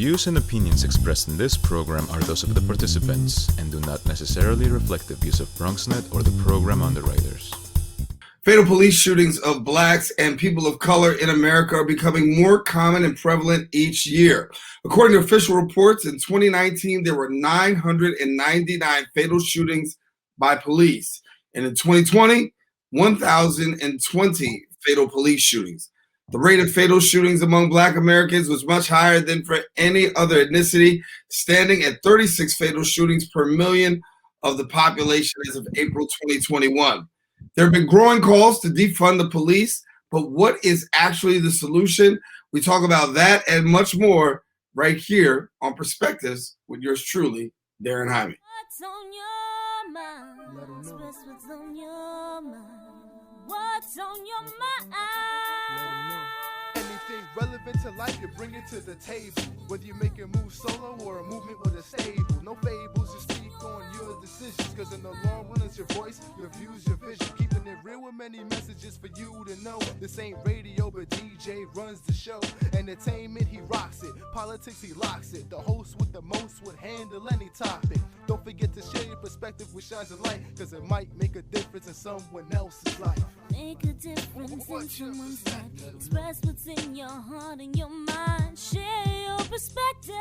views and opinions expressed in this program are those of the participants and do not necessarily reflect the views of BronxNet or the program underwriters. Fatal police shootings of blacks and people of color in America are becoming more common and prevalent each year. According to official reports, in 2019, there were 999 fatal shootings by police. And in 2020, 1,020 fatal police shootings. The rate of fatal shootings among Black Americans was much higher than for any other ethnicity, standing at 36 fatal shootings per million of the population as of April 2021. There have been growing calls to defund the police, but what is actually the solution? We talk about that and much more right here on Perspectives with yours truly, Daren Jaime. What's on your mind? Express what's on your mind. What's on your mind? Anything relevant to life, you bring it to the table. Whether you make a move solo or a movement with a stable. No fables, you speak on your decisions. Cause in the long run, it's your voice, your views, your vision. Keeping it real with many messages for you to know. This ain't radio, but DJ runs the show. Entertainment, he rocks it. Politics, he locks it. The host with the most would handle any topic. Don't forget to share your perspective with shines of light. Cause it might make a difference in someone else's life. Make a difference in someone's life. Express what's in your heart and your mind. Share your perspective.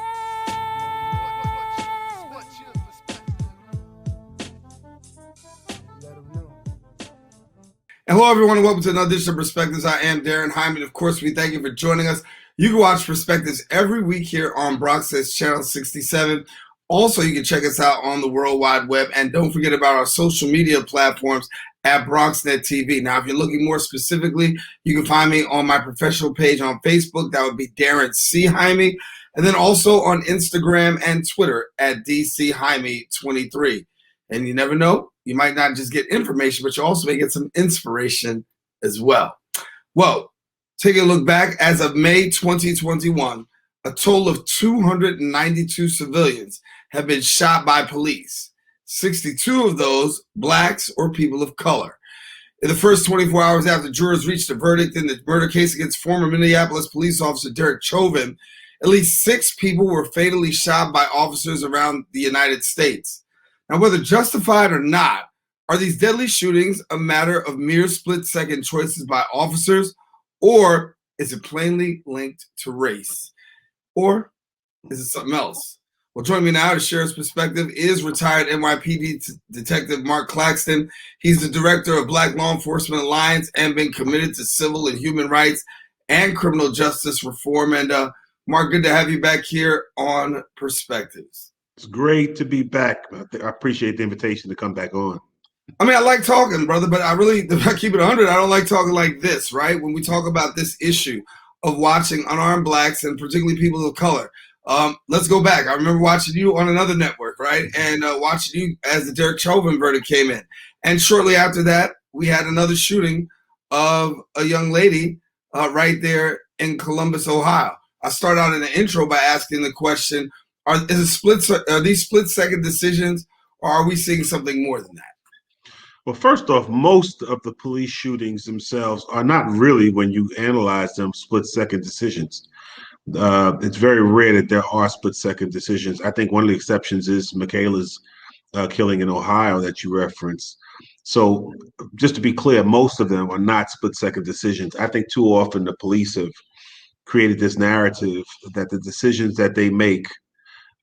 What's your perspective? Let them know. And hello, everyone, and welcome to another edition of Perspectives. I am Daren Jaime, and of course, we thank you for joining us. You can watch Perspectives every week here on BronxNet's Channel 67. Also, you can check us out on the World Wide Web, and don't forget about our social media platforms at BronxNet TV. Now, if you're looking more specifically, you can find me on my professional page on Facebook. That would be Daren C. Jaime. And then also on Instagram and Twitter at DCJaime23. And you never know, you might not just get information, but you also may get some inspiration as well. Well, taking a look back, as of May 2021, a total of 292 civilians have been shot by police. 62 of those blacks or people of color. In the first 24 hours after jurors reached a verdict in the murder case against former Minneapolis police officer Derek Chauvin, at least 6 people were fatally shot by officers around the United States. Now, whether justified or not, are these deadly shootings a matter of mere split-second choices by officers, or is it plainly linked to race? Or is it something else? Well, joining me now to share his perspective is retired NYPD Detective Marq Claxton. He's the director of Black Law Enforcement Alliance and been committed to civil and human rights and criminal justice reform. And Marq, good to have you back here on Perspectives. It's great to be back. I appreciate the invitation to come back on. I mean, I like talking, brother, but if I keep it 100, I don't like talking like this, right? When we talk about this issue of watching unarmed blacks and particularly people of color. Let's go back. I remember watching you on another network, right? And watching you as the Derek Chauvin verdict came in. And shortly after that, we had another shooting of a young lady right there in Columbus, Ohio. I start out in the intro by asking the question, are these split-second decisions, or are we seeing something more than that? Well, first off, most of the police shootings themselves are not really, when you analyze them, split-second decisions. It's very rare that there are split-second decisions. I think one of the exceptions is Michaela's killing in Ohio that you referenced. So just to be clear, most of them are not split-second decisions. I think too often the police have created this narrative that the decisions that they make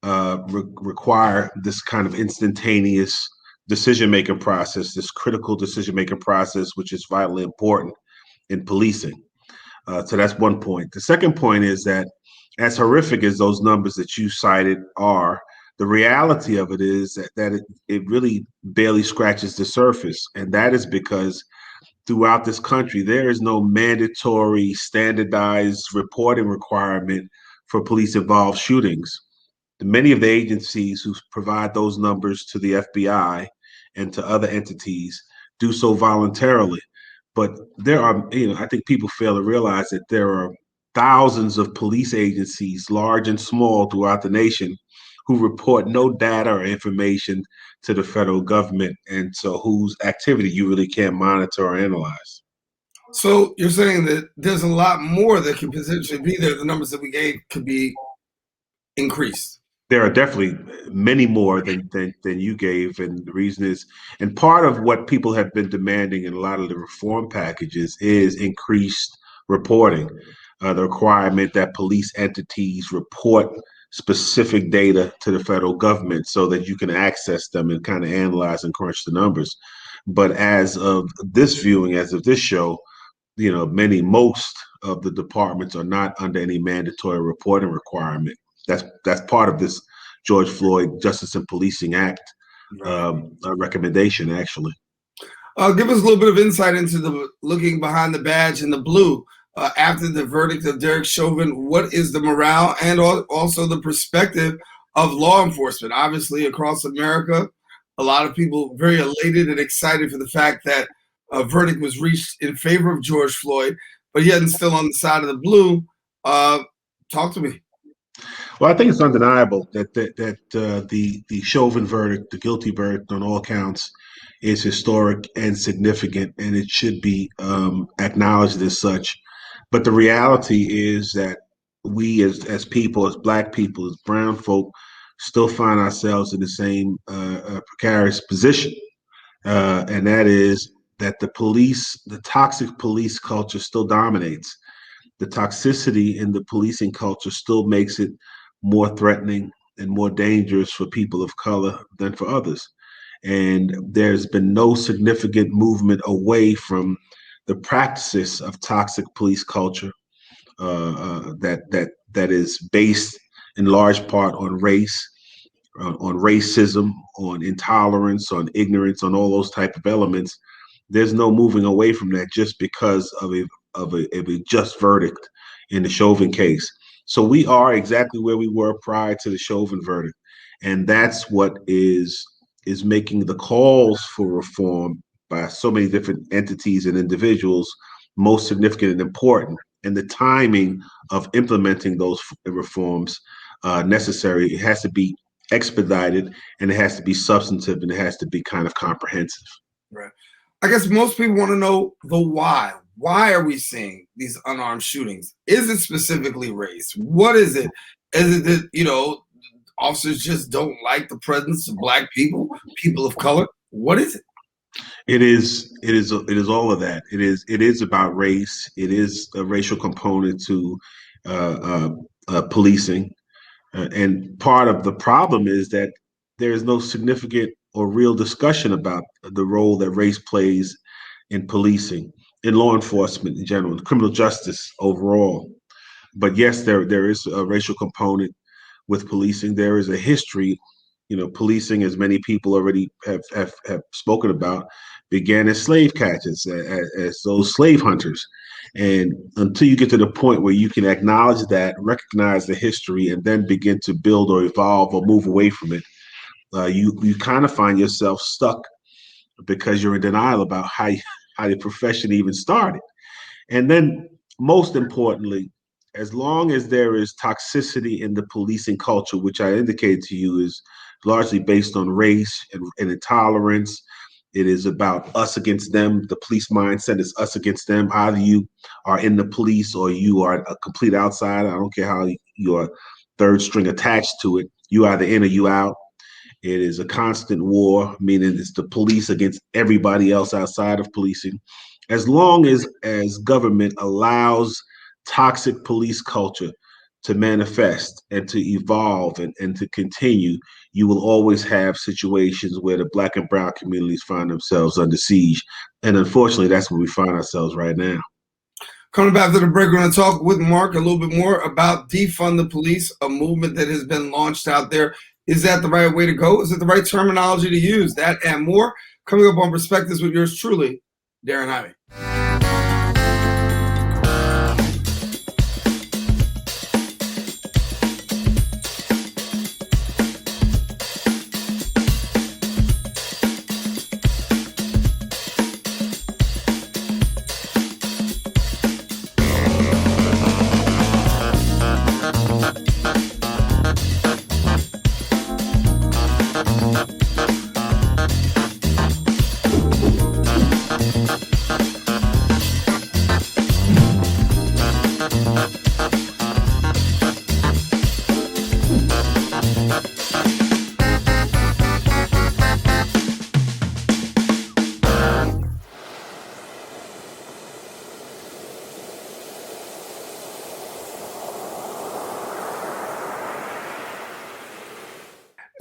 require this kind of instantaneous decision-making process, this critical decision-making process, which is vitally important in policing. So that's one point. The second point is that as horrific as those numbers that you cited are, the reality of it is that it really barely scratches the surface. And that is because throughout this country, there is no mandatory standardized reporting requirement for police-involved shootings. Many of the agencies who provide those numbers to the FBI and to other entities do so voluntarily. But there are, I think people fail to realize that there are thousands of police agencies, large and small, throughout the nation who report no data or information to the federal government, and so whose activity you really can't monitor or analyze. So you're saying that there's a lot more that could potentially be there. The numbers that we gave could be increased? There are definitely many more than you gave, and the reason is, and part of what people have been demanding in a lot of the reform packages is increased reporting, the requirement that police entities report specific data to the federal government so that you can access them and kind of analyze and crunch the numbers. But as of this viewing, as of this show, most of the departments are not under any mandatory reporting requirement. That's part of this George Floyd Justice and Policing Act recommendation, actually. Give us a little bit of insight into the looking behind the badge in the blue. After the verdict of Derek Chauvin, what is the morale and also the perspective of law enforcement? Obviously, across America, a lot of people very elated and excited for the fact that a verdict was reached in favor of George Floyd, but yet and still on the side of the blue. Talk to me. Well, I think it's undeniable that the Chauvin verdict, the guilty verdict on all counts, is historic and significant, and it should be acknowledged as such. But the reality is that we, as people, as Black people, as brown folk, still find ourselves in the same precarious position, and that is that the toxic police culture still dominates. The toxicity in the policing culture still makes it more threatening and more dangerous for people of color than for others. And there's been no significant movement away from the practices of toxic police culture that is based in large part on race, on racism, on intolerance, on ignorance, on all those type of elements. There's no moving away from that just because of a just verdict in the Chauvin case. So we are exactly where we were prior to the Chauvin verdict, and that's what is making the calls for reform by so many different entities and individuals most significant and important. And the timing of implementing those reforms necessary, it has to be expedited, and it has to be substantive, and it has to be kind of comprehensive. Right. I guess most people want to know the why. Why are we seeing these unarmed shootings? Is it specifically race? What is it? Is it that, officers just don't like the presence of Black people, people of color? What is it? It is all of that. It is about race. It is a racial component to policing. And part of the problem is that there is no significant or real discussion about the role that race plays in policing, in law enforcement in general, in criminal justice overall. But yes, there is a racial component with policing. There is a history. Policing, as many people already have spoken about, began as slave catchers, as those slave hunters. And until you get to the point where you can acknowledge that, recognize the history, and then begin to build or evolve or move away from it, you kind of find yourself stuck because you're in denial about how the profession even started. And then, most importantly, as long as there is toxicity in the policing culture, which I indicated to you is largely based on race and intolerance, it is about us against them. The police mindset is us against them. Either you are in the police or you are a complete outsider. I don't care how you're third string attached to it. You either in or you out. It is a constant war, meaning it's the police against everybody else outside of policing. As long as government allows toxic police culture to manifest and to evolve and to continue, you will always have situations where the Black and brown communities find themselves under siege. And unfortunately, that's where we find ourselves right now. Coming back to the break, we're going to talk with Marq a little bit more about defund the police, a movement that has been launched out there. Is that the right way to go? Is it the right terminology to use? That and more coming up on Perspectives with yours truly, Daren Jaime.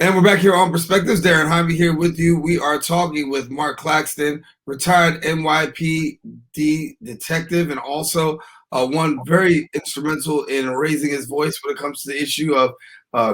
And we're back here on Perspectives. Daren Jaime here with you. We are talking with Marq Claxton, retired NYPD detective, and also one very instrumental in raising his voice when it comes to the issue of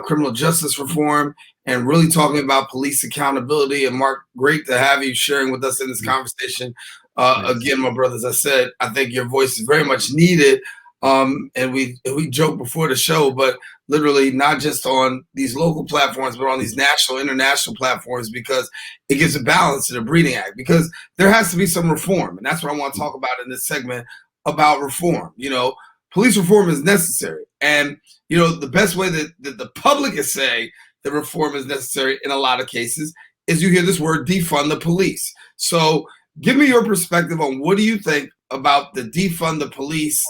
criminal justice reform and really talking about police accountability. And Marq, great to have you sharing with us in this conversation. Again, my brother, as I said, I think your voice is very much needed. And we joked before the show, but literally not just on these local platforms, but on these national, international platforms, because it gives a balance to the Breeding Act, because there has to be some reform. And that's what I want to talk about in this segment about reform. You know, police reform is necessary. And, you know, the best way that the public is saying that reform is necessary in a lot of cases is you hear this word defund the police. So give me your perspective on what do you think about the defund the police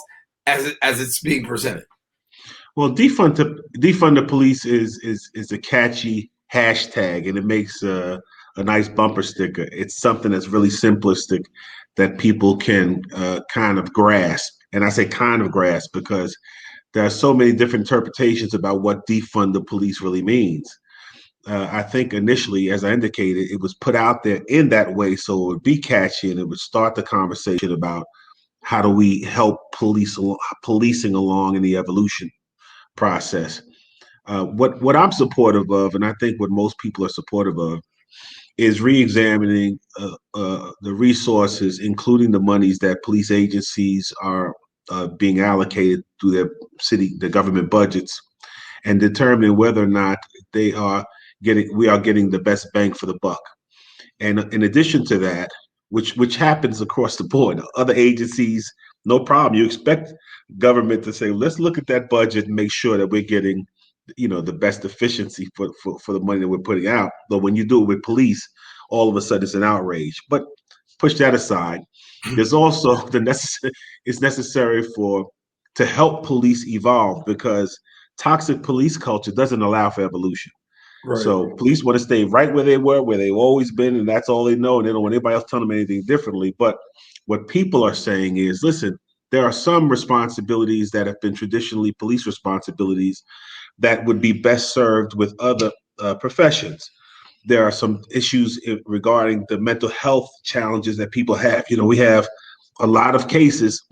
as it's being presented. Well, defund the police is a catchy hashtag, and it makes a nice bumper sticker. It's something that's really simplistic that people can kind of grasp. And I say kind of grasp because there are so many different interpretations about what defund the police really means. I think initially, as I indicated, it was put out there in that way so it would be catchy and it would start the conversation about how do we help policing along in the evolution process. What I'm supportive of, and I think what most people are supportive of, is re-examining the resources, including the monies that police agencies are being allocated through their government budgets, and determining whether or not we are getting the best bang for the buck. And in addition to that, which happens across the board, other agencies, no problem. You expect government to say, let's look at that budget and make sure that we're getting, the best efficiency for the money that we're putting out. But when you do it with police, all of a sudden it's an outrage. But push that aside. There's also it's necessary to help police evolve, because toxic police culture doesn't allow for evolution. Right. So police want to stay right where they've always been, and that's all they know, and they don't want anybody else telling them anything differently. But what people are saying is, listen, there are some responsibilities that have been traditionally police responsibilities that would be best served with other professions. There are some issues regarding the mental health challenges that people have. We have a lot of cases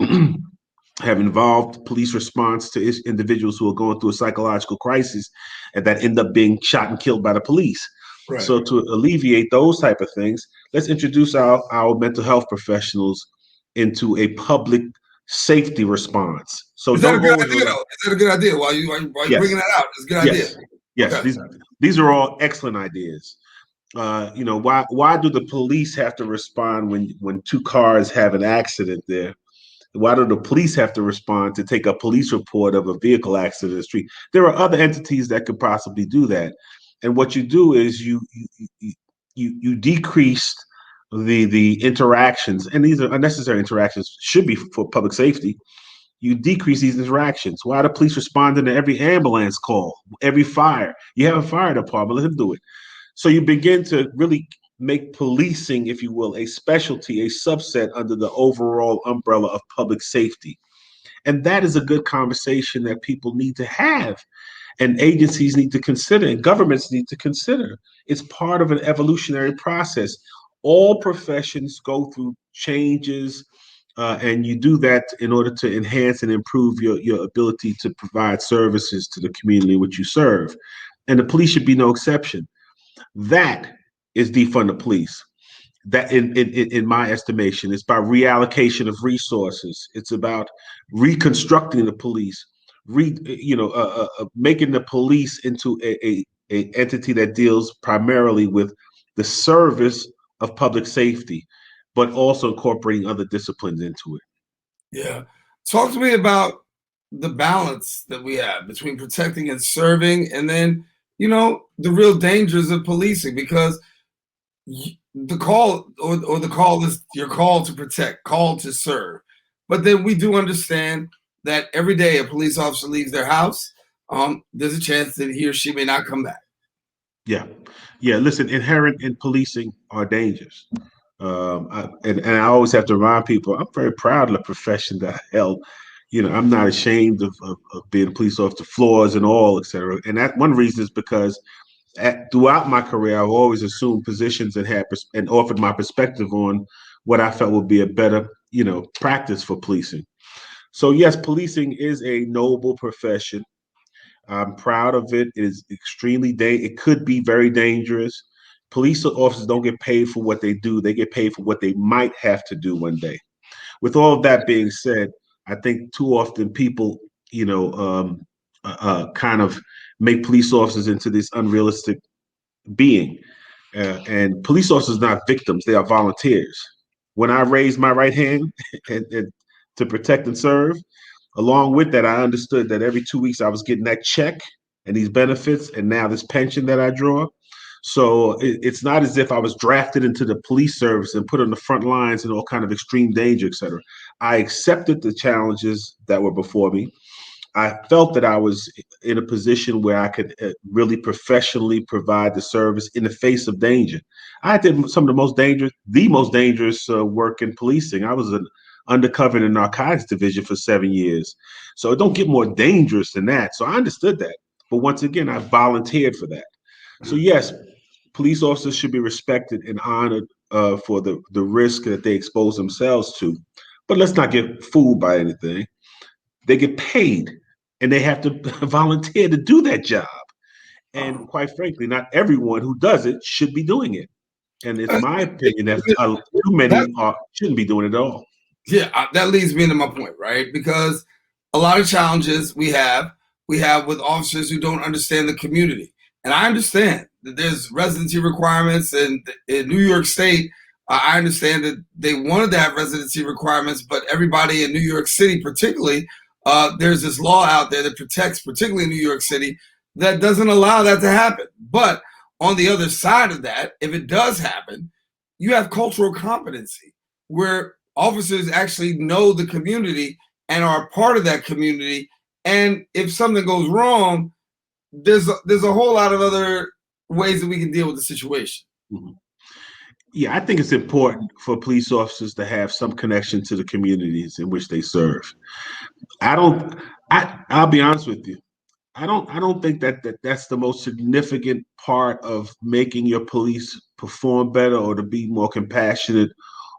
have involved police response to individuals who are going through a psychological crisis and that end up being shot and killed by the police. Right. So to alleviate those type of things, let's introduce our mental health professionals into a public safety response. So is that a good idea, though? Is that a good idea? While you yes. bringing that out, it's a good yes. idea. Yes, okay. These are all excellent ideas. Why do the police have to respond when two cars have an accident there? Why do the police have to respond to take a police report of a vehicle accident in the street? There are other entities that could possibly do that. And what you do is you decrease the interactions, and these are unnecessary interactions, should be for public safety. You decrease these interactions. Why do police responding to every ambulance call, every fire? You have a fire department, let them do it. So you begin to really make policing, if you will, a specialty, a subset under the overall umbrella of public safety. And that is a good conversation that people need to have, and agencies need to consider, and governments need to consider. It's part of an evolutionary process. All professions go through changes, and you do that in order to enhance and improve your ability to provide services to the community in which you serve. And the police should be no exception. That is defund the police. That, in my estimation, it's about reallocation of resources. It's about reconstructing the police, making the police into a entity that deals primarily with the service of public safety, but also incorporating other disciplines into it. Yeah. Talk to me about the balance that we have between protecting and serving, and then, the real dangers of policing, because the call or the call is your call to protect, call to serve. But then we do understand that every day a police officer leaves their house, there's a chance that he or she may not come back. Yeah. Listen, inherent in policing are dangers. And I always have to remind people, I'm very proud of the profession that I held. I'm not ashamed of being a police officer, flaws and all, et cetera. And that one reason is because throughout my career, I've always assumed positions and and offered my perspective on what I felt would be a better, practice for policing. So yes, policing is a noble profession. I'm proud of it. It is it could be very dangerous. Police officers don't get paid for what they do. They get paid for what they might have to do one day. With all of that being said, I think too often people, kind of make police officers into this unrealistic being. And police officers are not victims, they are volunteers. When I raised my right hand and to protect and serve, along with that, I understood that every 2 weeks I was getting that check and these benefits and now this pension that I draw. So it's not as if I was drafted into the police service and put on the front lines in all kind of extreme danger, et cetera. I accepted the challenges that were before me. I felt that I was in a position where I could really professionally provide the service in the face of danger. I did some of the most dangerous work in policing. I was an undercover in the narcotics division for 7 years. So it don't get more dangerous than that. So I understood that. But once again, I volunteered for that. So yes, police officers should be respected and honored for the risk that they expose themselves to. But let's not get fooled by anything. They get paid and they have to volunteer to do that job. And quite frankly, not everyone who does it should be doing it. And it's my opinion that too many shouldn't be doing it at all. Yeah, that leads me into my point, right? Because a lot of challenges we have with officers who don't understand the community. And I understand that there's residency requirements in New York State. I understand that they wanted to have residency requirements, but everybody in New York City, particularly, there's this law out there that protects, particularly in New York City, that doesn't allow that to happen. But on the other side of that, if it does happen, you have cultural competency where officers actually know the community and are part of that community. And if something goes wrong, there's a whole lot of other ways that we can deal with the situation. Mm-hmm. Yeah, I think it's important for police officers to have some connection to the communities in which they serve. I'll be honest with you. I don't think that's the most significant part of making your police perform better or to be more compassionate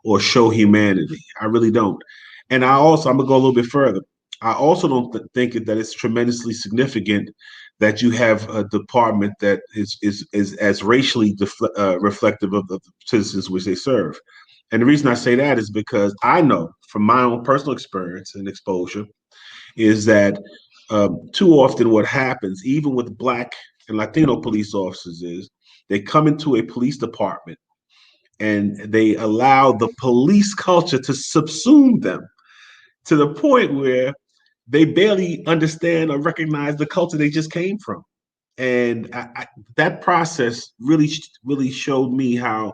or show humanity. I really don't. And I'm gonna go a little bit further. I also don't think that it's tremendously significant that you have a department that is as racially reflective of the citizens which they serve. And the reason I say that is because I know from my own personal experience and exposure is that too often what happens, even with Black and Latino police officers, is they come into a police department and they allow the police culture to subsume them to the point where they barely understand or recognize the culture they just came from. And that process really showed me how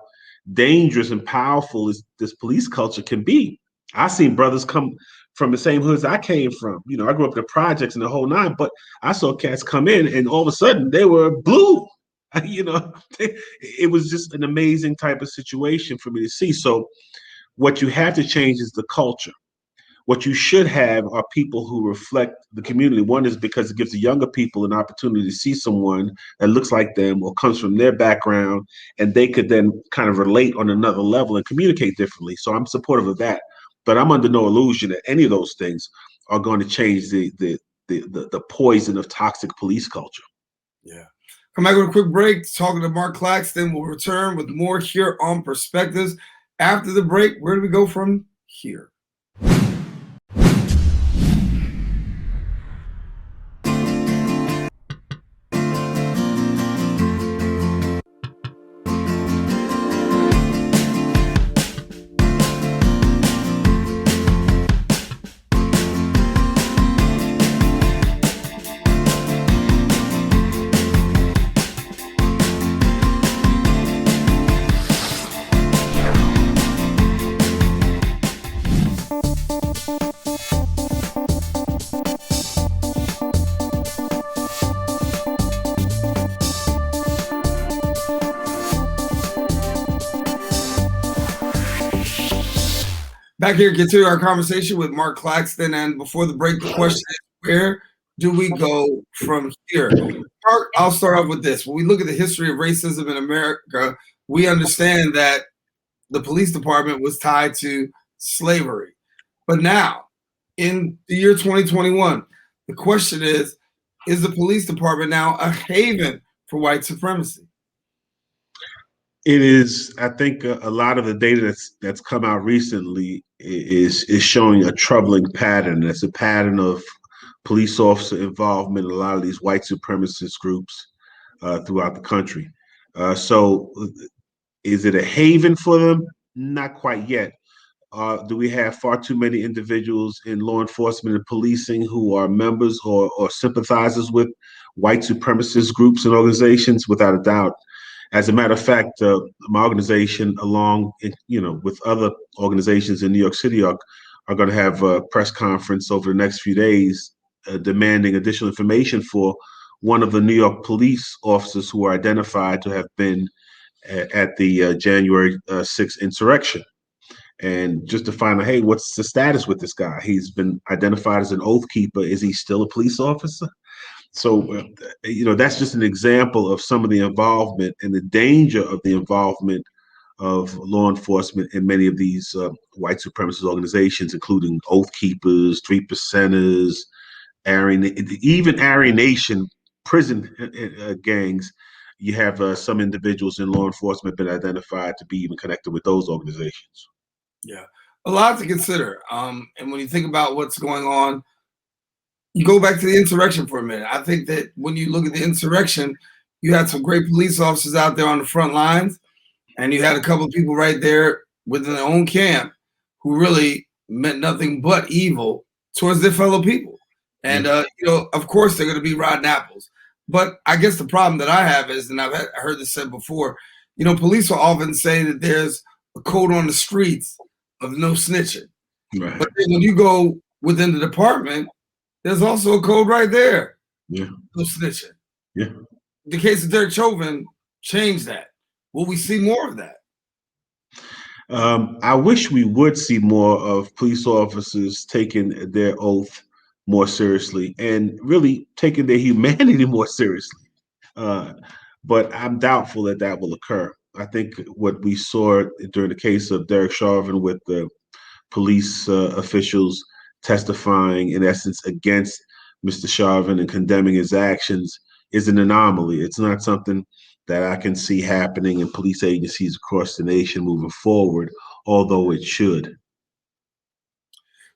dangerous and powerful this police culture can be. I seen brothers come from the same hoods I came from. I grew up in the projects and the whole nine, but I saw cats come in and all of a sudden they were blue. It was just an amazing type of situation for me to see. So what you have to change is the culture. What you should have are people who reflect the community. One is because it gives the younger people an opportunity to see someone that looks like them or comes from their background, and they could then kind of relate on another level and communicate differently. So I'm supportive of that. But I'm under no illusion that any of those things are going to change the poison of toxic police culture. Yeah. Come back with a quick break. Talking to Marq Claxton. We'll return with more here on Perspectives. After the break, where do we go from here? Back here, continue our conversation with Marq Claxton. And before the break, the question is, where do we go from here? Mark, I'll start off with this. When we look at the history of racism in America, we understand that the police department was tied to slavery. But now, in the year 2021, the question is the police department now a haven for white supremacy? It is. I think a lot of the data that's come out recently is showing a troubling pattern. It's a pattern of police officer involvement in a lot of these white supremacist groups throughout the country. So, is it a haven for them? Not quite yet. Do we have far too many individuals in law enforcement and policing who are members or sympathizers with white supremacist groups and organizations? Without a doubt. As a matter of fact, my organization, along with other organizations in New York City, are going to have a press conference over the next few days, demanding additional information for one of the New York police officers who are identified to have been at the January 6th insurrection. And just to find out, hey, what's the status with this guy? He's been identified as an oath keeper. Is he still a police officer? So, that's just an example of some of the involvement and the danger of the involvement of law enforcement in many of these white supremacist organizations, including Oath Keepers, 3%ers, even Aryan Nation prison gangs. You have some individuals in law enforcement been identified to be even connected with those organizations. Yeah, a lot to consider. And when you think about what's going on, you go back to the insurrection for a minute. I think that when you look at the insurrection, you had some great police officers out there on the front lines, and you had a couple of people right there within their own camp who really meant nothing but evil towards their fellow people. And, of course, they're going to be rotten apples. But I guess the problem that I have is, and I've heard this said before, police will often say that there's a code on the streets of no snitching. Right. But then when you go within the department, there's also a code right there. Yeah. No snitching. Yeah. The case of Derek Chauvin changed that. Will we see more of that? I wish we would see more of police officers taking their oath more seriously and really taking their humanity more seriously. But I'm doubtful that will occur. I think what we saw during the case of Derek Chauvin with the police officials testifying, in essence, against Mr. Chauvin and condemning his actions is an anomaly. It's not something that I can see happening in police agencies across the nation moving forward, although it should.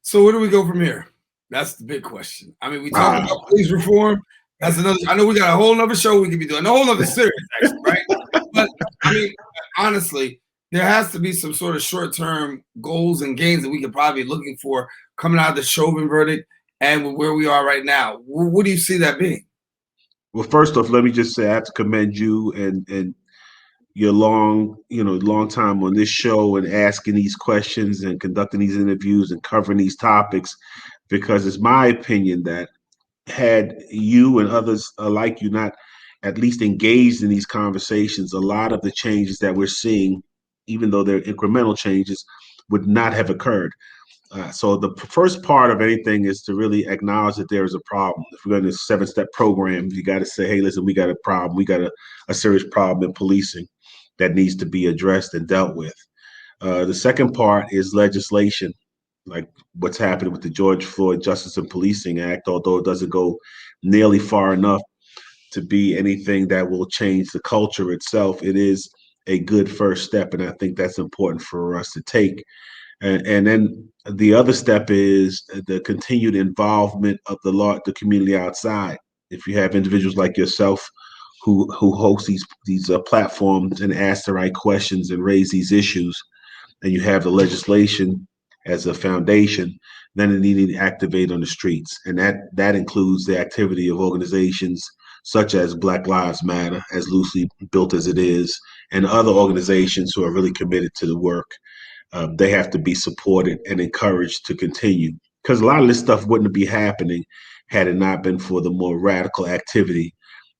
So where do we go from here? That's the big question. I mean, we talk about police reform. That's another. I know we got a whole nother show we could be doing, a whole nother series, actually, right? But I mean, honestly, there has to be some sort of short-term goals and gains that we could probably be looking for coming out of the Chauvin verdict and where we are right now. What do you see that being? Well, first off, let me just say I have to commend you and your long time on this show and asking these questions and conducting these interviews and covering these topics, because it's my opinion that had you and others like you not at least engaged in these conversations, a lot of the changes that we're seeing, even though they're incremental changes, would not have occurred. So the first part of anything is to really acknowledge that there is a problem. If we're going to a 7-step program, you got to say, hey, listen, we got a problem. We got a serious problem in policing that needs to be addressed and dealt with. The second part is legislation, like what's happening with the George Floyd Justice and Policing Act, although it doesn't go nearly far enough to be anything that will change the culture itself. It is a good first step, and I think that's important for us to take. And then the other step is the continued involvement of the community outside. If you have individuals like yourself who host these platforms and ask the right questions and raise these issues, and you have the legislation as a foundation, then it needs to activate on the streets. And that includes the activity of organizations such as Black Lives Matter, as loosely built as it is, and other organizations who are really committed to the work. They have to be supported and encouraged to continue, because a lot of this stuff wouldn't be happening had it not been for the more radical activity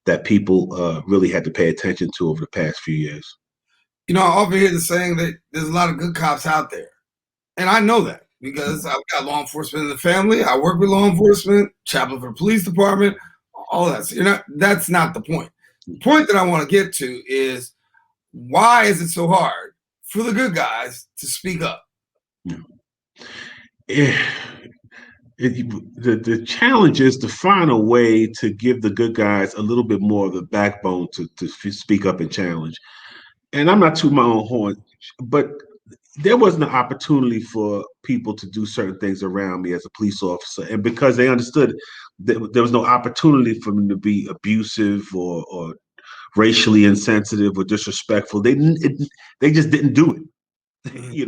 that people really had to pay attention to over the past few years. I often hear the saying that there's a lot of good cops out there. And I know that. because I've got law enforcement in the family. I work with law enforcement, chaplain for the police department, all that. So that's not the point. The point that I want to get to is, why is it so hard for the good guys to speak up? The challenge is to find a way to give the good guys a little bit more of the backbone to speak up and challenge. And I'm not tooting my own horn, but there wasn't an opportunity for people to do certain things around me as a police officer. And because they understood that there was no opportunity for them to be abusive or racially insensitive or disrespectful, they just didn't do it.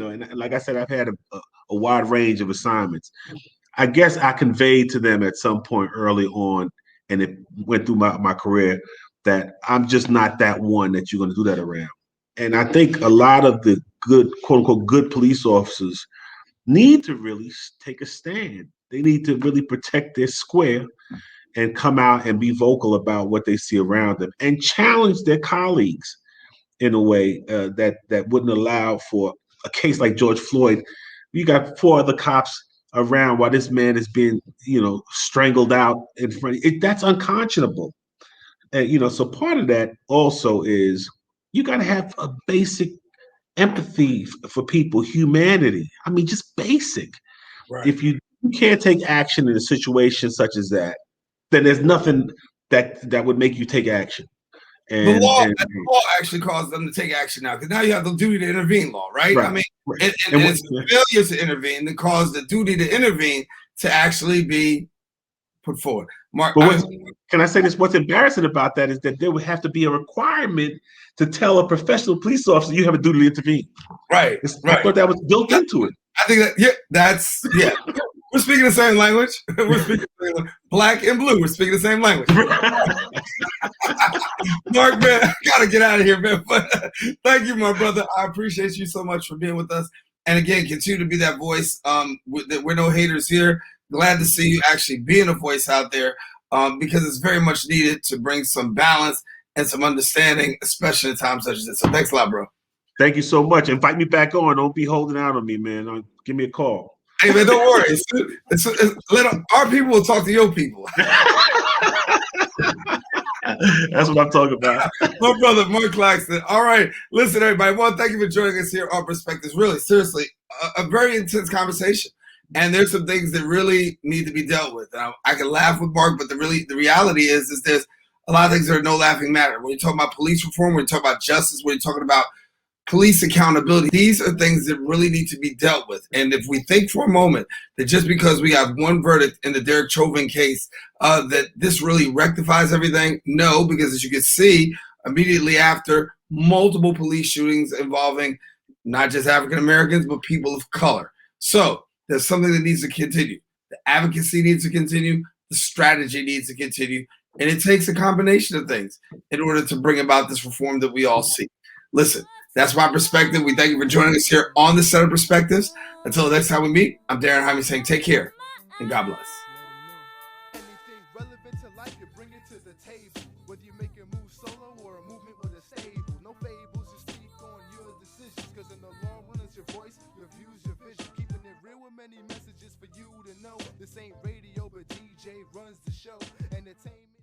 And like I said, I've had a wide range of assignments. I guess I conveyed to them at some point early on, and it went through my career, that I'm just not that one that you're going to do that around. And I think a lot of the good, quote unquote, good police officers need to really take a stand. They need to really protect their square and come out and be vocal about what they see around them and challenge their colleagues in a way that wouldn't allow for a case like George Floyd. You got 4 other cops around while this man is being, strangled out in front. That's unconscionable. And, so part of that also is you got to have a basic empathy for people, humanity. I mean, just basic. Right. If you can't take action in a situation such as that, then there's nothing that would make you take action. The law actually caused them to take action now, because now you have the duty to intervene law, right? I mean, and it's the failure to intervene that caused the duty to intervene to actually be put forward. Mark, can I say this? What's embarrassing about that is that there would have to be a requirement to tell a professional police officer you have a duty to intervene. Right. I thought that was built into it. I think that, we're speaking the same language. We're speaking the same language. Black and blue. We're speaking the same language. Mark, man, I gotta get out of here, man. But thank you, my brother. I appreciate you so much for being with us. And again, continue to be that voice. We're no haters here. Glad to see you actually being a voice out there, because it's very much needed to bring some balance and some understanding, especially in times such as this. So thanks a lot, bro. Thank you so much. Invite me back on. Don't be holding out on me, man. Give me a call. Hey, man, don't worry. Our people will talk to your people. That's what I'm talking about. My brother, Marq Claxton. All right. Listen, everybody. Well, thank you for joining us here on Perspectives. Really, seriously, a very intense conversation. And there's some things that really need to be dealt with. I can laugh with Mark, but the reality is there's a lot of things that are no laughing matter. When you're talking about police reform, when you're talking about justice, when you're talking about police accountability, these are things that really need to be dealt with. And if we think for a moment that just because we have one verdict in the Derek Chauvin case, that this really rectifies everything, no, because as you can see, immediately after, multiple police shootings involving not just African Americans, but people of color. So there's something that needs to continue. The advocacy needs to continue. The strategy needs to continue. And it takes a combination of things in order to bring about this reform that we all see. Listen, that's my perspective. We thank you for joining us here on the Set of Perspectives. Until the next time we meet, I'm Daren Jaime saying take care and God bless. Anything relevant to life, you bring it to the table. Whether you make a move solo or a movement with a stable. No fables, you speak on your decisions. Cause in the long run, it's your voice, your views, your vision. Keeping it real with many messages for you to know. This ain't radio, but DJ runs the show. Entertainment.